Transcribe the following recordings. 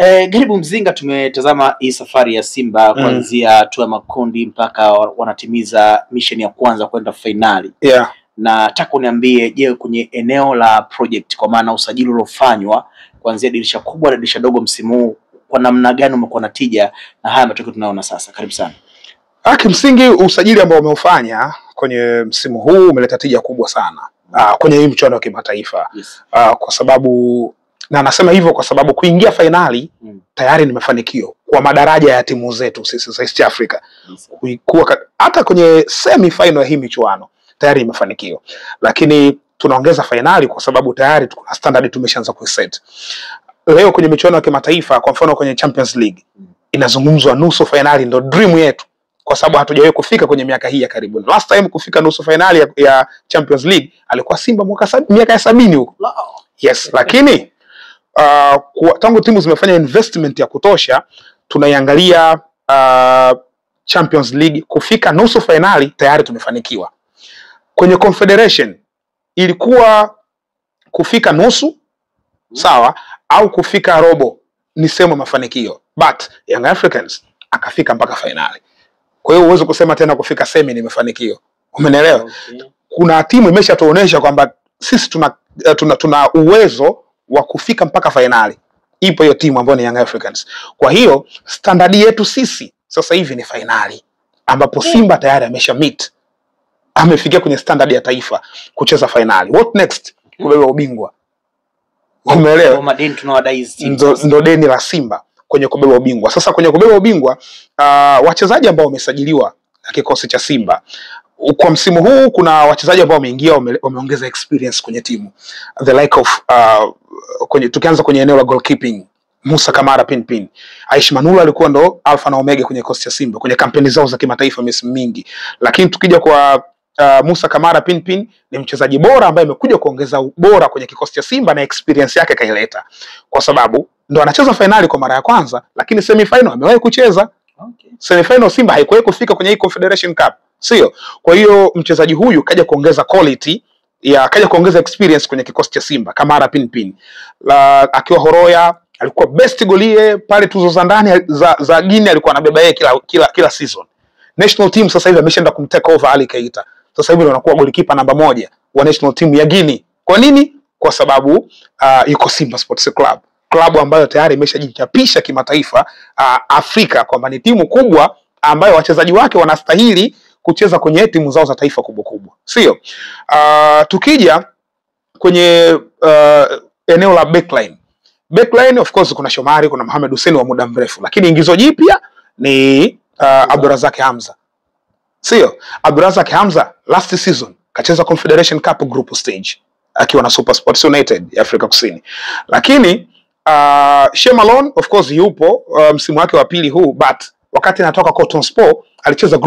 Garibu Mzinga, tumetazama hii safari ya Simba kuanzia hatua ya makundi mpaka wanatimiza mission ya kwanza kwenda finali. Yeah. Na nataka uniambie, je, kwenye eneo la project, kwa maana usajili uliofanywa kuanzia dirisha kubwa na dirisha dogo msimu huu, kwa namna gani umekuwa na tija na haya matokeo tunayoona sasa? Karibu sana. Kimsingi usajili ambao umeufanya kwenye msimu huu umeleta tija kubwa sana kwenye hii mchuano wa kimataifa. Yes. Kwa sababu, na nasema hivyo kwa sababu kuingia finali tayari ni mafanikio kwa madaraja ya timu zetu sisi za East Africa. Yes. Kuwa hata kwenye semi final ya hii michuano tayari ni mafanikio, lakini tunaongeza finali kwa sababu tayari tuna standard tumeshaanza kuiset. Leo kwenye michuano ya kimataifa, kwa mfano kwenye Champions League, inazungumzwa nusu finali ndo dream yetu, kwa sababu hatujawahi kufika kwenye miaka hii ya karibuni. Last time kufika nusu finali ya Champions League alikuwa Simba miaka ya 70 huko. Yes, lakini tangu timu zimefanya investment ya kutosha, tunaiangalia Champions League kufika nusu finali tayari tumefanikiwa. Kwenye Confederation ilikuwa kufika nusu, sawa, au kufika robo ni sema mafanikio, but Young Africans akafika mpaka finali. Kwa hiyo uwezo kusema tena kufika semi ni mafanikio. Umeelewa? Okay. Kuna timu imeshatuonesha kwamba sisi tuna uwezo wa kufika mpaka finali. Ipo hiyo timu ambayo ni Young Africans. Kwa hiyo standard yetu sisi sasa hivi ni finali, ambapo Simba tayari amesha meet, amefikia kwenye standard ya taifa kucheza finali. What next? Kubeba ubingwa. Umeelewa? Ndo deni la Simba kwenye kubeba ubingwa. Sasa kwenye kubeba ubingwa, wachezaji ambao wamesajiliwa na kikosi cha Simba kwa msimu huu, kuna wachezaji ambao wameingia wameongeza experience kwenye timu. The like of tukianza kwenye eneo la goalkeeping, Musa Kamara Pinpin. Aish Manula alikuwa ndo alpha na omega kwenye kikosi cha Simba kwenye kampeni zao za kimataifa misimu mingi. Lakini tukija kwa Musa Kamara Pinpin, ni mchezaji bora ambaye amekuja kuongeza ubora kwenye kikosi cha Simba na experience yake kaileta, kwa sababu ndo anacheza finali kwa mara ya kwanza, lakini semi final amewahi kucheza. Okay. Semi final Simba haikuwahi kufika kwenye hii Confederation Cup, sio? Kwa hiyo mchezaji huyu kaja kuongeza quality kaja kuongeza experience kwenye kikosi cha Simba. Kamara Pinpin akiwa Horoya alikuwa best goalie pale, tuzo za ndani za Guinea alikuwa anabeba yeye kila season. National team sasa hivi ameshaenda kumtake over Ali Keita. Sasa hivi anakuwa goalkeeper namba 1 wa national team ya Guinea. Kwa nini? Kwa sababu yuko Simba Sports Club, klabu ambayo tayari imeshajichapisha kimataifa Afrika kwamba ni timu kubwa ambayo wachezaji wake wanastahili kucheza kwenye timu zao za taifa kubwa, sio? Tukija kwenye eneo la backline of course kuna Shomari, kuna Mohamed Hussein wa muda mrefu, lakini ingizo jipya ni Abdurazak Hamza, sio? Abdurazak Hamza last season kacheza Confederation Cup group stage akiwa na Super Sports United ya Afrika Kusini. Lakini Shemalon of course yupo msimu wake wa pili huu, but wakati anatoka Cotton Sport alicheza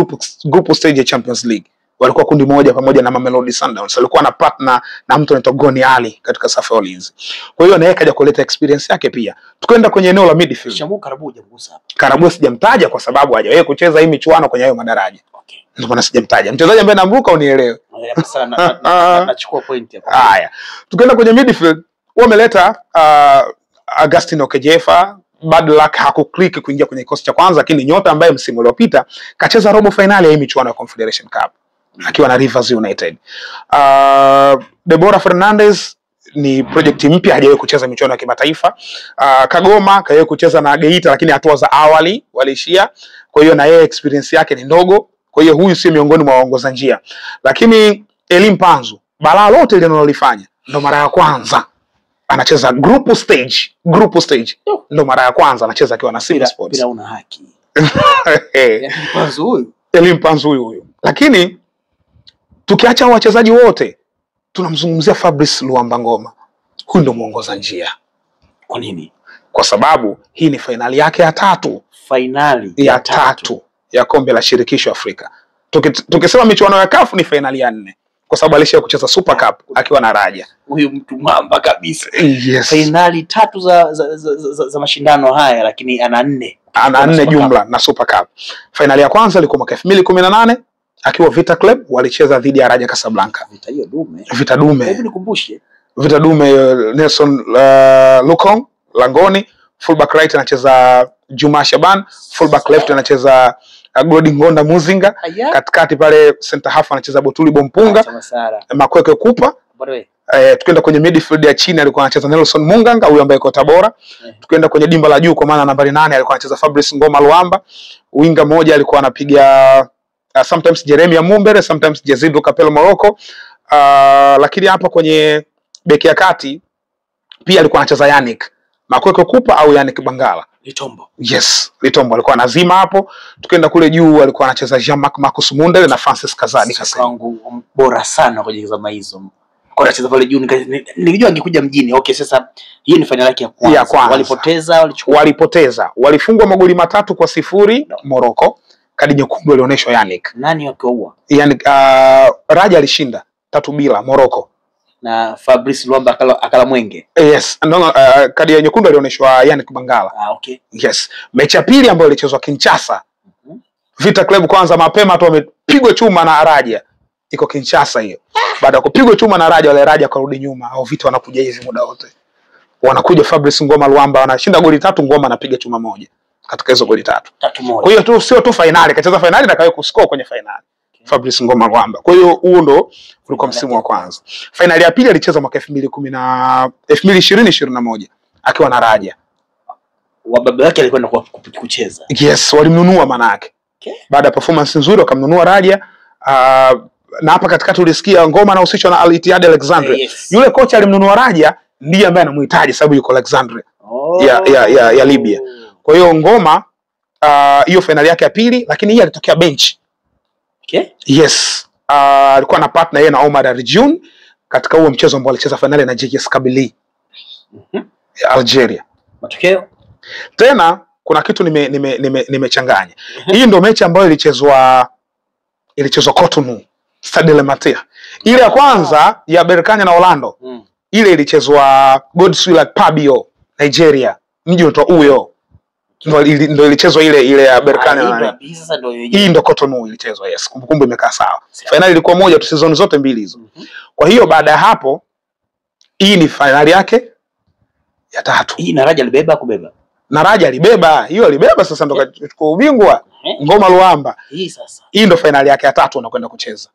group stage ya Champions League. Walikuwa kundi moja pamoja na Mamelodi Sundowns. Alikuwa na partner na mtu anaitwa Goni Ali katika safu ya ulinzi. Kwa hiyo naye kaja kuleta experience yake pia. Tukaenda kwenye eneo la midfield. Shamu Karabu hujamgusa hapa. Karabu sijamtaja kwa sababu hajawahi kucheza hii michuano kwenye hayo madaraja. Okay. Ndio maana sijamtaja. Mchezaji ambaye nambuka unielewe. Nachukua point hapo. Haya. Tukaenda kwenye midfield, wameleta Augustine Okejefa. Bad luck hakuklik kuingia kwenye kikosi cha kwanza, lakini nyota ambaye msimu uliopita kacheza robo finali ya hii michuano ya Confederation Cup akiwa na Rivers United. Deborah Fernandez ni project mpya, hajawahi kucheza michuano ya kimataifa. Kagoma kawahi kucheza na Geita, lakini hatua za awali waliishia. Kwa hiyo na yeye experience yake ni ndogo. Kwa hiyo huyu sio miongoni mwa waongoza njia. Lakini Elim Panzu, balaa lote linalolifanya ndo mara ya kwanza anacheza group stage. Ndo mara ya kwanza anacheza akiwa na Simba Sports. Bila una haki. Elim Panzu huyu. Lakini tukiacha wachezaji wote, tunamzungumzia Fabrice Luamba Ngoma. Huyu ndo muongoza njia. Kwa nini? Kwa sababu hii ni finali yake ya 3. Finali ya 3 ya kombe la shirikisho Afrika. Tukisema michuano ya CAF ni finali ya 4. Kwa sababu alisha kucheza Super Cup akiwa na Raja. Huyu mtu mamba kabisa. Yes. Finali 3 za mashindano haya, lakini ana 4. Ana 4 jumla na Super Cup. Finali ya kwanza ilikuwa mwaka 2018 akiwa Vita Club, walicheza dhidi ya Raja Casablanca. Vita Dume. Hebu nikumbushe. Vita Dume Nelson Lukong Langoni. fullback right anacheza Juma Shaban, fullback left anacheza Godi Ngonda Muzinga, katikati pale center half anacheza Botuli Bompunga, Makweke Kupa. Tukienda kwenye midfield ya chini alikuwa anacheza Nelson Munganga, huyu ambaye yuko Tabora. Tukienda kwenye dimba la juu kwa maana nambari 8 alikuwa anacheza Fabrice Ngoma Luamba. Winga moja alikuwa anapiga sometimes Jeremia Mumbere, sometimes Jazido Kapelo Morocco. Lakini hapa kwenye beki ya kati pia alikuwa anacheza Yannick Makweke Kupa au Yannick Bangala. Litombo. Yes, Litombo alikuwa anazima hapo. Tukienda kule juu alikuwa anacheza Jean-Marc Marcus Mundele na Francis Kazadi Kasema. Wangu bora sana kwenye zama hizo. Kwa anacheza pale juu nilijua angekuja mjini. Okay, sasa hii ni finali yake ya kwanza. Walipoteza. Walifungwa magoli 3-0 Morocco. Kadi nyekundu ilioneshwa Yannick. Nani wakaua? Yannick Raja alishinda 3-0 Morocco. Na Fabrice Luamba akala mwenge. Yes, kadi nyekundu ilioneshwa Yannick Bangala. Okay. Yes. Mechi ya pili ambayo ilichezwa Kinshasa. Vita Club kwanza mapema tu wamepigwa chuma na Raja. Iko Kinshasa hiyo. Baada ya kupigwa chuma na Raja, wale Raja karudi nyuma. Au Vita wanakuja hivi muda wote. Wanakuja Fabrice Ngoma Luamba wanashinda goli 3, Ngoma anapiga chuma moja katika hizo goli 3. Kwa hiyo tu sio tu finali, kacheza finali na kawe kuscore kwenye finali. Fabrice Ngoma Luamba. Kwa hiyo huo ndo ulikuwa msimu wa kwanza. Finali ya pili alicheza mwaka 2020-2021 akiwa na Raja. Baba yake alikwenda kucheza. Yes, walimnunua maana yake. Baada ya performance nzuri wakamnunua Raja. Na hapa katikati ulisikia Ngoma anahusishwa na Al Ittihad Alexandria. Yes. Yule kocha alimnunua Raja ndiye ambaye anamhitaji sababu yuko Alexandria ya Libya. Kwa hiyo Ngoma hiyo finali yake ya pili, lakini yeye alitokea bench. Yes. Alikuwa na partner yeye na Omar Arjun katika huo mchezo ambao alicheza finali na JS Kabylie ya Algeria. Matokeo tena kuna kitu nimechanganya. Hii ndio mechi ambayo ilichezwa Cotonou, Stade Le Matin. Ile ya kwanza ya Berkane na Orlando. Ile ilichezwa Godswill Pabio, Nigeria. Mji unaitwa Uyo. Ndio ilichezwa ile ya Berkane na hii ndio Cotonou ilichezwa. Yes, kumbukumbu imekaa sawa. Finali ilikuwa moja tu season zote mbili hizo. Kwa hiyo baada ya hapo hii ni finali yake ya 3. Hii na Raja alibeba kubeba. Na Raja alibeba, hiyo alibeba sasa ndo kachukua ubingwa. Ngoma Luamba. Hii sasa. Hii ndo finali yake ya 3 anakwenda kucheza.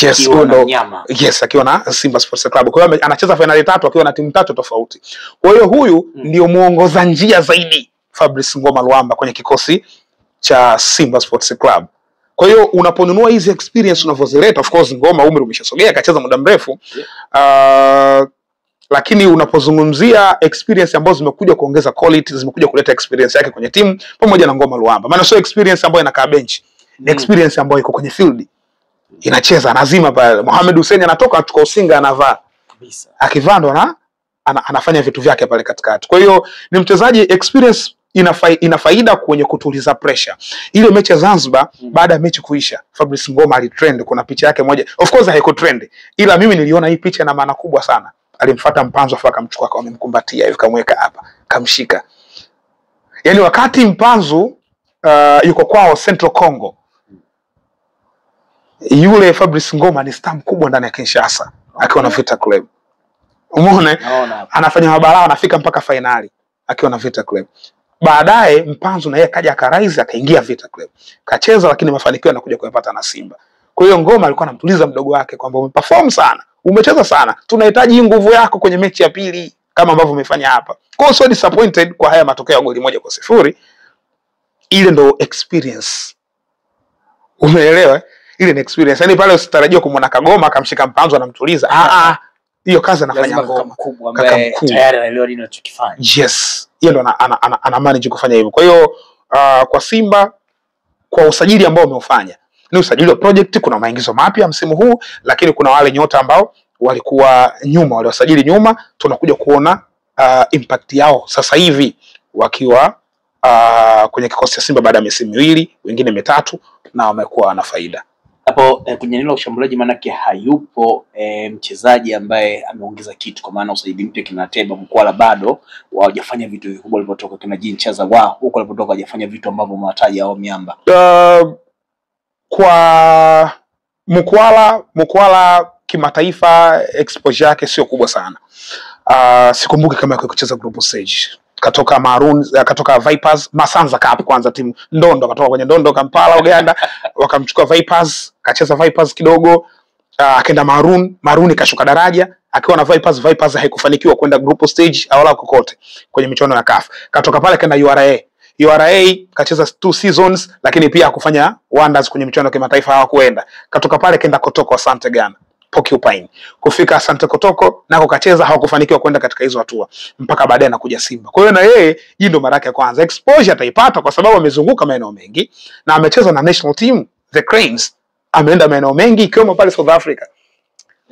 Yes, yes, akiwa na Simba Sports Club. Kwa hiyo anacheza finali 3 akiwa na timu 3 tofauti. Kwa hiyo huyu ndio muongoza njia zaidi Fabrice Ngoma Luamba kwenye kikosi cha Simba Sports Club. Kwa hiyo unaponunua hizi experience unavyozileta, of course Ngoma umri umeshasogea, akacheza muda mrefu. Lakini unapozungumzia experience ambazo zimekuja kuongeza quality, zimekuja kuleta experience yake kwenye timu pamoja na Ngoma Luamba. Maana sio experience ambayo inakaa bench, ni experience ambayo iko kwenye field. Inacheza anazima pale. Mohamed Hussein anatoka achukua usinga anavaa kabisa. Akivaa ndo anafanya vitu vyake pale katikati. Kwa hiyo ni mchezaji experience ina faida kwenye kutuliza pressure. Ile mechi ya Zanzibar baada ya mechi kuisha, Fabrice Ngoma alitrend, kuna picha yake moja. Of course haiko trend. Ila mimi niliona hii picha ina maana kubwa sana. Alimfuata Mpanzu afa akamchukua kwa amemkumbatia hivi kamweka hapa, kamshika. Yaani wakati Mpanzu yuko kwao Central Congo, yule Fabrice Ngoma ni star mkubwa ndani ya Kinshasa akiwa na Vita Club. Umeona? Anafanya mabalaa, anafika mpaka finali akiwa na Vita Club. Baadaye Mpanzu na yeye kaja akarise akaingia Vita Club. Kacheza lakini mafanikio yanakuja kuyapata na Simba. Kwa hiyo Ngoma alikuwa anamtuliza mdogo wake kwamba umeperform sana, umecheza sana. Tunahitaji nguvu yako kwenye mechi ya pili kama ambavyo umefanya hapa. Kwa hiyo so disappointed kwa haya matokeo ya goli 1-0. Ile ndo experience. Umeelewa? Ile ni experience. Yaani pale usitarajie kumwona Kagoma akamshika Mpanzu anamtuliza. Hiyo kazi anafanya Ngoma. Kaka mkuu. Tayari anaelewa nini anachokifanya. Yes. Yeye ndo ana manage kufanya hivyo. Kwa hiyo kwa Simba kwa usajili ambao umeufanya ni usajili wa project, kuna maingizo mapya msimu huu, lakini kuna wale nyota ambao walikuwa nyuma, waliwasajili nyuma, tunakuja kuona impact yao sasa hivi wakiwa kwenye kikosi cha Simba baada ya misimu miwili, wengine mitatu, na wamekuwa na faida. Hapo kwenye nilo ushambuliaji manake hayupo mchezaji ambaye ameongeza kitu, kwa maana usajili mpya kina Teba Mkwala bado hawajafanya vitu vikubwa walipotoka, kina Jean Chaza wao huko walipotoka hajafanya vitu ambavyo mwataja au miamba. Kwa Mkwala kimataifa exposure yake sio kubwa sana. sikumbuki kama yako kucheza group stage. Katoka Maroons, katoka Vipers, Masanza Cup kwanza, timu Ndondo, katoka kwenye Ndondo Kampala Uganda, wakamchukua Vipers, kacheza Vipers kidogo, akaenda Maroon ikashuka daraja, akiwa na Vipers haikufanikiwa kwenda group stage wala kokote kwenye michuano ya CAF. Katoka pale kaenda URA kacheza 2 seasons, lakini pia hakufanya wonders kwenye michuano ya kimataifa, hawakuenda. Katoka pale kaenda Kotoko Asante Ghana Porcupine. Kufika Asante Kotoko nako kacheza, hawakufanikiwa kwenda katika hizo hatua mpaka baadaye anakuja Simba. Kwa hiyo na yeye hii ndo mara yake ya kwanza. Exposure ataipata kwa sababu amezunguka maeneo mengi na amecheza na national team The Cranes. Ameenda maeneo mengi ikiwemo pale South Africa.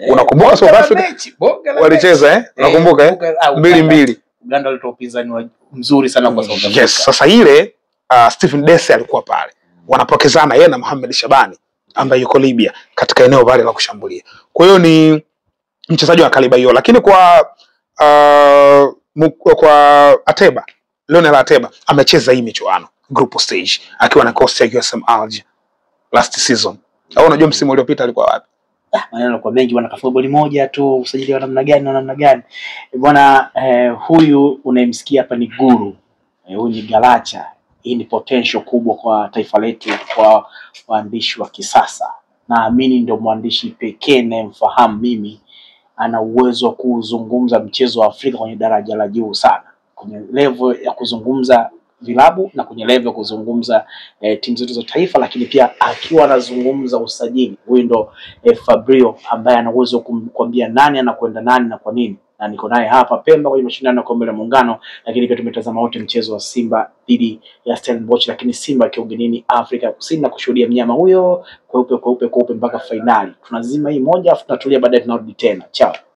Unakumbuka South Africa walicheza unakumbuka 2-2. Uganda walitoa upinzani mzuri sana kwa South Africa. Yes, sasa ile Stephen Dese alikuwa pale. Wanapokezana yeye na Mohamed Shabani ambaye yuko Libya katika eneo pale la kushambulia. Kwa hiyo ni mchezaji wa kaliba hiyo, lakini kwa Ateba, Lionel Ateba amecheza hii michuano group stage akiwa na kosti ya USM Alger last season. Au unajua msimu uliopita alikuwa wapi? Maneno kwa mengi bwana, kafunga goli moja tu, usajili wa namna gani bwana. Huyu unayemsikia hapa ni guru, huyu ni Galacha. Hii ni potential kubwa kwa taifa letu, kwa waandishi wa kisasa. Naamini ndio mwandishi pekee ninayemfahamu mimi ana uwezo wa kuzungumza mchezo wa Afrika kwenye daraja la juu sana, kwenye level ya kuzungumza vilabu na kwenye level ya kuzungumza timu zetu za taifa, lakini pia akiwa anazungumza usajili. Huyu ndo Fabrio ambaye ana uwezo kuambia nani anakwenda nani na kwa nini. Na niko naye hapa Pemba kwenye mashindano ya Kombe la Muungano, lakini pia tumetazama wote mchezo wa Simba dhidi ya Stellenbosch, lakini Simba akiwa ugenini Afrika Kusini na kushuhudia mnyama huyo kweupe mpaka finali. Tunazima hii moja afu tunatulia, baadaye tunarudi tena. Chao.